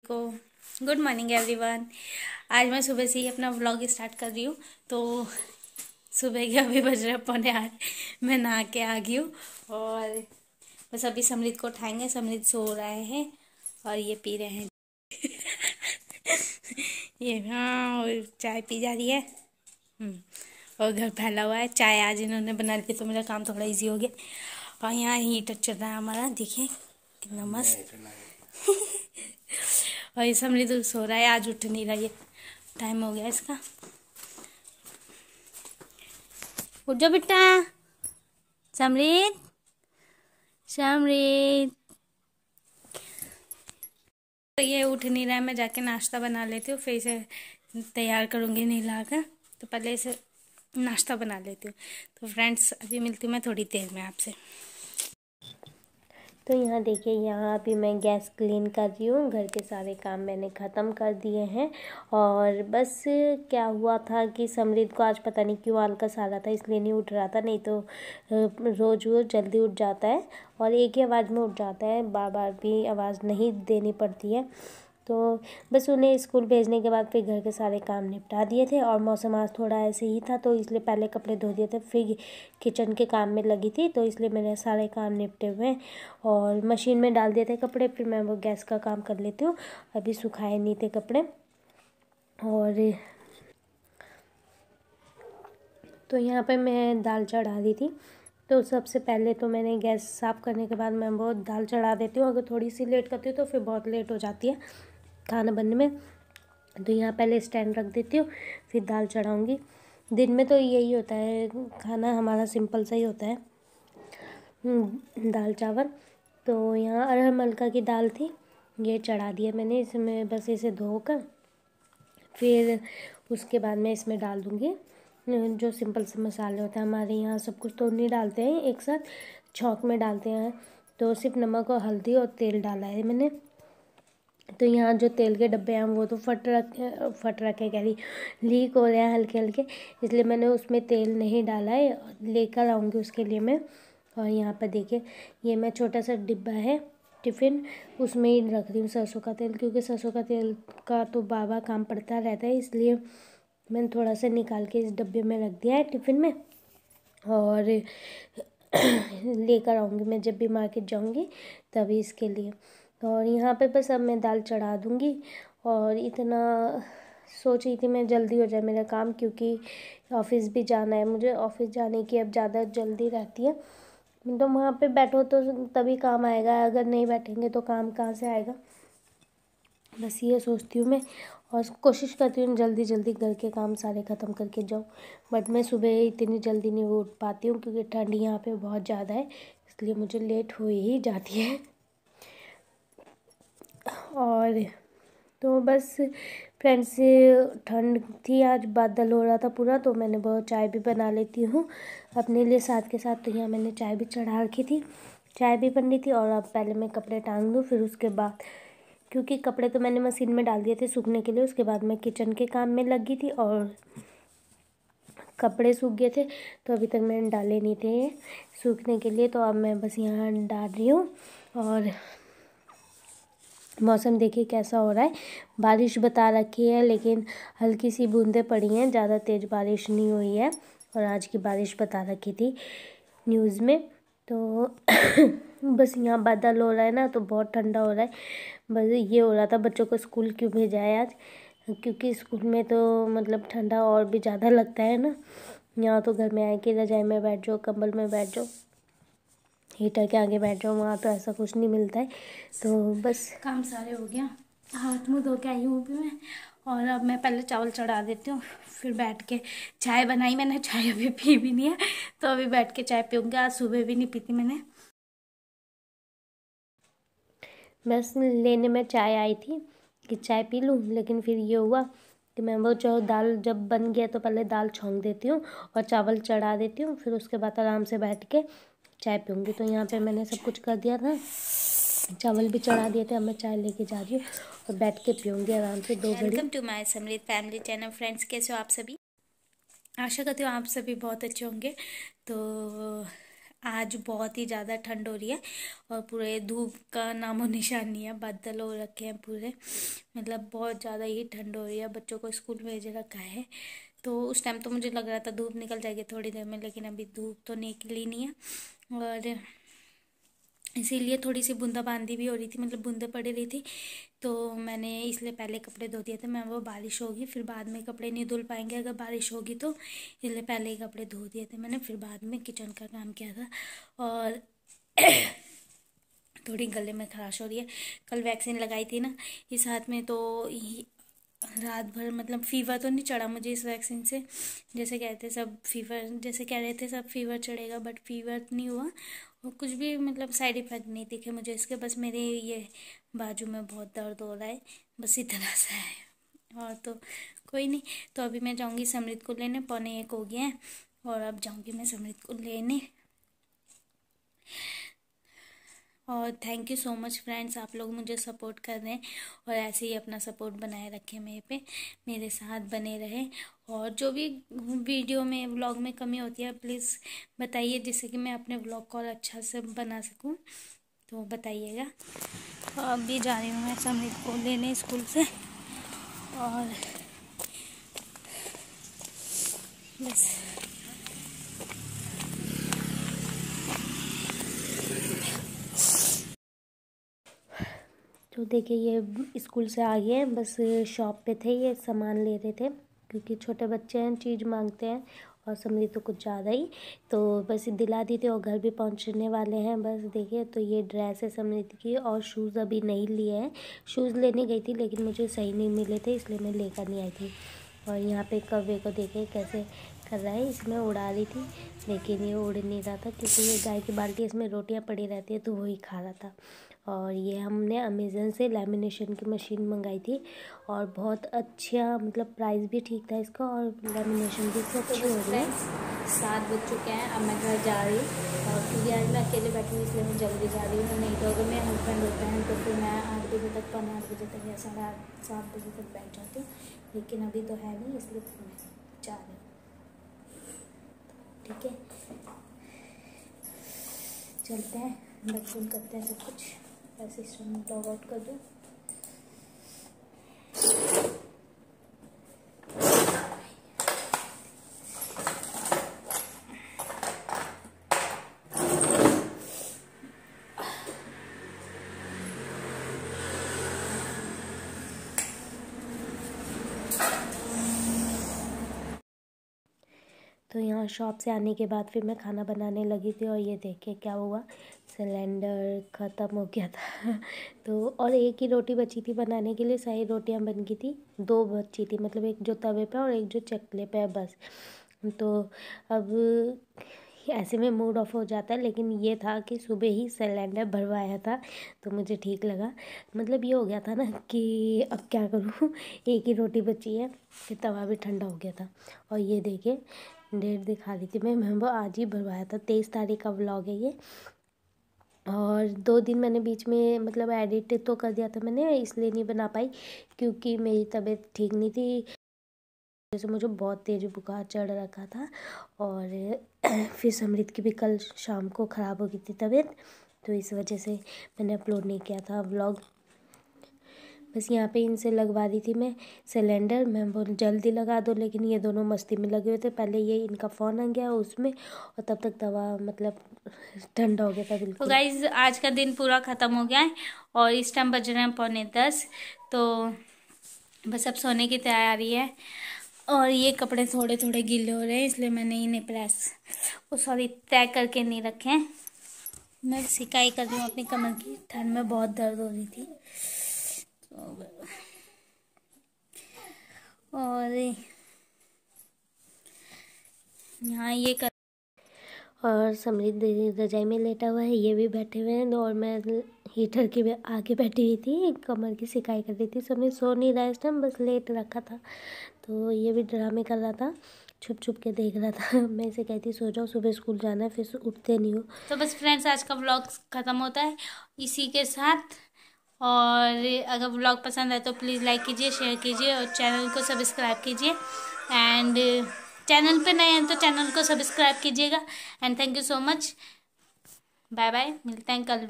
को good morning everyone. आज मैं सुबह से ही अपना व्लॉग स्टार्ट कर रही हूँ। तो सुबह के अभी बज रहे 7:45, मैं नहा के आ गई हूँ और बस अभी समृद्ध को उठाएंगे। समृद्ध सो रहे हैं और ये पी रहे हैं ये हाँ, और चाय पी जा रही है। और घर फैला हुआ है। चाय आज इन्होंने बना ली तो मेरा काम थोड़ा इजी हो गया। और यहाँ हीटर चल रहा है हमारा, देखिए कितना मस्त और ये समृद्ध सो रहा है, आज उठ नहीं रहा, ये टाइम हो गया इसका। उठ जाओ बेटा, समृद्ध समृद्ध। तो ये उठ नहीं रहा है, मैं जाके नाश्ता बना लेती हूँ, फिर इसे तैयार करूँगी नहला कर। तो पहले इसे नाश्ता बना लेती हूँ। तो फ्रेंड्स अभी मिलती हूँ मैं थोड़ी देर में आपसे। तो यहाँ देखिए, यहाँ अभी मैं गैस क्लीन कर रही हूँ। घर के सारे काम मैंने ख़त्म कर दिए हैं। और बस क्या हुआ था कि समृद्ध को आज पता नहीं क्यों आलस आ रहा था, इसलिए नहीं उठ रहा था। नहीं तो रोज़ वो जल्दी उठ जाता है और एक ही आवाज़ में उठ जाता है, बार बार भी आवाज़ नहीं देनी पड़ती है। तो बस उन्हें स्कूल भेजने के बाद फिर घर के सारे काम निपटा दिए थे। और मौसम आज थोड़ा ऐसे ही था तो इसलिए पहले कपड़े धो दिए थे, फिर किचन के काम में लगी थी, तो इसलिए मेरे सारे काम निपटे हुए हैं। और मशीन में डाल दिए थे कपड़े, फिर मैं वो गैस का काम कर लेती हूँ। अभी सुखाए नहीं थे कपड़े। और तो यहाँ पे मैं दाल चढ़ा दी थी। तो सबसे पहले तो मैंने गैस साफ़ करने के बाद मैं वो दाल चढ़ा देती हूँ। अगर थोड़ी सी लेट करती हूँ तो फिर बहुत लेट हो जाती है खाना बनने में। तो यहाँ पहले स्टैंड रख देती हूँ, फिर दाल चढ़ाऊँगी। दिन में तो यही होता है, खाना हमारा सिंपल सा ही होता है, दाल चावल। तो यहाँ अरहर मलका की दाल थी, ये चढ़ा दिया मैंने। इसमें बस इसे धोकर फिर उसके बाद मैं इसमें डाल दूँगी जो सिंपल से मसाले होते हैं। हमारे यहाँ सब कुछ तो नहीं डालते हैं एक साथ, छौंक में डालते हैं। तो सिर्फ नमक और हल्दी और तेल डाला है मैंने। तो यहाँ जो तेल के डब्बे हैं वो तो फट रखे कह रही, लीक हो रहे हैं हल्के हल्के, इसलिए मैंने उसमें तेल नहीं डाला है। लेकर आऊँगी उसके लिए मैं। और यहाँ पर देखिए, ये मैं छोटा सा डिब्बा है टिफ़िन, उसमें ही रख रही हूँ सरसों का तेल, क्योंकि सरसों का तेल का तो बाबा काम पड़ता रहता है, इसलिए मैंने थोड़ा सा निकाल के इस डब्बे में रख दिया है टिफ़िन में। और लेकर आऊँगी मैं जब भी मार्केट जाऊँगी तभी इसके लिए। और यहाँ पे बस अब मैं दाल चढ़ा दूँगी। और इतना सोच रही थी मैं जल्दी हो जाए मेरा काम, क्योंकि ऑफ़िस भी जाना है मुझे। ऑफ़िस जाने की अब ज़्यादा जल्दी रहती है। तो वहाँ पे बैठो तो तभी काम आएगा, अगर नहीं बैठेंगे तो काम कहाँ से आएगा। बस ये सोचती हूँ मैं, और कोशिश करती हूँ जल्दी जल्दी घर के काम सारे ख़त्म करके जाऊँ। बट मैं सुबह इतनी जल्दी नहीं उठ पाती हूँ, क्योंकि ठंड यहाँ पे बहुत ज़्यादा है, इसलिए मुझे लेट हो ही जाती है। और तो बस फ्रेंड्स, ठंड थी, आज बादल हो रहा था पूरा, तो मैंने बहुत चाय भी बना लेती हूँ अपने लिए साथ के साथ। तो यहाँ मैंने चाय भी चढ़ा रखी थी, चाय भी बन रही थी। और अब पहले मैं कपड़े टांग दूँ, फिर उसके बाद, क्योंकि कपड़े तो मैंने मशीन में डाल दिए थे सूखने के लिए, उसके बाद मैं किचन के काम में लगी थी। और कपड़े सूख गए थे तो अभी तक मैंने डाले नहीं थे सूखने के लिए, तो अब मैं बस यहाँ डाल रही हूँ। और मौसम देखिए कैसा हो रहा है, बारिश बता रखी है, लेकिन हल्की सी बूंदें पड़ी हैं, ज़्यादा तेज़ बारिश नहीं हुई है। और आज की बारिश बता रखी थी न्यूज़ में। तो बस यहाँ बादल हो रहा है ना, तो बहुत ठंडा हो रहा है। बस ये हो रहा था बच्चों को स्कूल क्यों भेजा है आज, क्योंकि स्कूल में तो मतलब ठंडा और भी ज़्यादा लगता है ना। यहाँ तो घर में आए कि रजाई में बैठ जाओ, कंबल में बैठ जाओ, हीटर के आगे बैठ जाओ, वहाँ तो ऐसा कुछ नहीं मिलता है। तो बस काम सारे हो गया, हाथ मुँह धो के आई हूँ भी मैं। और अब मैं पहले चावल चढ़ा देती हूँ, फिर बैठ के चाय बनाई मैंने। चाय अभी पी भी नहीं है, तो अभी बैठ के चाय पीऊँगी। आज सुबह भी नहीं पीती मैंने। बस लेने में चाय आई थी कि चाय पी लूँ, लेकिन फिर ये हुआ कि मैं वो जो दाल जब बन गया तो पहले दाल छौंक देती हूँ और चावल चढ़ा देती हूँ, फिर उसके बाद आराम से बैठ के चाय पीऊँगी। तो यहाँ पे मैंने सब कुछ कर दिया था, चावल भी चढ़ा दिए थे। अब मैं चाय लेके जा रही हूँ और बैठ के पीऊँगी आराम से 2 घड़ी। वेलकम टू माय समृद्ध फैमिली चैनल। फ्रेंड्स कैसे हो आप सभी? आशा करती हूँ आप सभी बहुत अच्छे होंगे। तो आज बहुत ही ज़्यादा ठंड हो रही है और पूरे धूप का नामो निशान नहीं है, बादल हो रखे हैं पूरे, मतलब बहुत ज़्यादा ही ठंड हो रही है। बच्चों को स्कूल भेज रखा है, तो उस टाइम तो मुझे लग रहा था धूप निकल जाएगी थोड़ी देर में, लेकिन अभी धूप तो निकली नहीं है और इसीलिए थोड़ी सी बूंदाबांदी भी हो रही थी, मतलब बूंदें पड़ रही थी। तो मैंने इसलिए पहले कपड़े धो दिए थे। मैं वो बारिश होगी फिर बाद में कपड़े नहीं धुल पाएंगे अगर बारिश होगी तो, इसलिए पहले ही कपड़े धो दिए थे मैंने, फिर बाद में किचन का काम किया था। और थोड़ी गले में खराश हो रही है, कल वैक्सीन लगाई थी ना इस हाथ में, तो रात भर मतलब फीवर तो नहीं चढ़ा मुझे इस वैक्सीन से, जैसे कहते सब फीवर, जैसे कह रहे थे सब फीवर चढ़ेगा, बट फीवर नहीं हुआ और कुछ भी मतलब साइड इफ़ेक्ट नहीं दिखे मुझे इसके। बस मेरे ये बाजू में बहुत दर्द हो रहा है, बस इतना सा है और तो कोई नहीं। तो अभी मैं जाऊंगी समृद्ध को लेने, 12:45 हो गए हैं और अब जाऊंगी मैं समृद्ध को लेने। और thank you so much friends, आप लोग मुझे सपोर्ट कर रहे हैं और ऐसे ही अपना सपोर्ट बनाए रखें मेरे पे, मेरे साथ बने रहें। और जो भी वीडियो में व्लॉग में कमी होती है प्लीज़ बताइए, जिससे कि मैं अपने व्लॉग को और अच्छा से बना सकूं, तो बताइएगा। तो अभी जा रही हूँ मैं समृद्ध को लेने स्कूल से और बस तो देखिए ये स्कूल से आ गए हैं, बस शॉप पे थे, ये सामान ले रहे थे क्योंकि छोटे बच्चे हैं चीज़ मांगते हैं और समझी तो कुछ ज़्यादा ही, तो बस दिला दी थी और घर भी पहुंचने वाले हैं। बस देखिए तो ये ड्रेस है समृद्धि की और शूज़ अभी नहीं लिए हैं, शूज़ लेने गई थी लेकिन मुझे सही नहीं मिले थे इसलिए मैं लेकर नहीं आई थी। और यहाँ पे कौवे को देखिए कैसे कर रहा है, इसमें उड़ा रही थी लेकिन ये उड़ नहीं रहा था क्योंकि ये गाय की बाल्टी इसमें रोटियाँ पड़ी रहती है तो वही खा रहा था। और ये हमने अमेज़न से लैमिनेशन की मशीन मंगाई थी और बहुत अच्छा मतलब प्राइस भी ठीक था इसका और लैमिनेशन भी इससे अच्छी हो रही है। 7 बज चुके हैं, अब मैं घर जा रही हूँ और क्योंकि आज मैं अकेले बैठी हूँ इसलिए मैं जल्दी जा रही हूँ, नहीं तो अगर मेरे हस्बैंड होते हैं तो फिर मैं 8 बजे तक, 8 बजे तक या 7:30 बजे तक बैठ जाती हूँ, लेकिन अभी तो है नहीं इसलिए मैं जा रही हूँ। ठीक है चलते हैं, बच्चों करते हैं सब कुछ, ऐसे लॉग आउट कर दूँ। तो यहाँ शॉप से आने के बाद फिर मैं खाना बनाने लगी थी और ये देखिए क्या हुआ, सिलेंडर ख़त्म हो गया था तो और एक ही रोटी बची थी बनाने के लिए, सारी रोटियाँ बन गई थी, 2 बची थी मतलब एक जो तवे पे और एक जो चकले पे है बस। तो अब ऐसे में मूड ऑफ हो जाता है, लेकिन ये था कि सुबह ही सिलेंडर भरवाया था तो मुझे ठीक लगा। मतलब ये हो गया था ना कि अब क्या करूँ एक ही रोटी बची है, फिर तवा भी ठंडा हो गया था। और ये देखिए डेट दिखा रही थी मैं वो आज ही भरवाया था, 23 तारीख का व्लॉग है ये। और 2 दिन मैंने बीच में मतलब एडिट तो कर दिया था मैंने, इसलिए नहीं बना पाई क्योंकि मेरी तबीयत ठीक नहीं थी, जैसे मुझे बहुत तेज़ बुखार चढ़ रखा था और फिर समृद्ध की भी कल शाम को ख़राब हो गई थी तबीयत, तो इस वजह से मैंने अपलोड नहीं किया था व्लॉग। बस यहाँ पे इनसे लगवा रही थी मैं सिलेंडर, मैं बोल जल्दी लगा दो, लेकिन ये दोनों मस्ती में लगे हुए थे, पहले ये इनका फ़ोन आ गया उसमें और तब तक तवा मतलब ठंडा हो गया था बिल्कुल। तो गाइज आज का दिन पूरा ख़त्म हो गया है और इस टाइम बज रहे हैं 9:45, तो बस अब सोने की तैयारी है। और ये कपड़े थोड़े थोड़े गीले हो रहे हैं इसलिए मैंने इन्हें तय करके नहीं रखे हैं। मैं सिकाई कर रही हूँ अपनी कमर की, ठंड में बहुत दर्द हो रही थी और यहाँ ये कर और समृद्ध रजाई में लेटा हुआ है, ये भी बैठे हुए हैं और मैं हीटर के आगे बैठी हुई थी, कमर की सिकाई कर रही थी। समृद्ध सो नहीं रहा इस टाइम, बस लेट रखा था, तो ये भी ड्रामे कर रहा था, छुप छुप के देख रहा था। मैं इसे कहती सो जाओ सुबह स्कूल जाना है, फिर उठते नहीं हो। तो बस फ्रेंड्स आज का व्लॉग ख़त्म होता है इसी के साथ, और अगर व्लॉग पसंद आए तो प्लीज़ लाइक कीजिए, शेयर कीजिए और चैनल को सब्सक्राइब कीजिए। एंड चैनल पे नए हैं तो चैनल को सब्सक्राइब कीजिएगा। And thank you so much. Bye bye, मिलते हैं कल।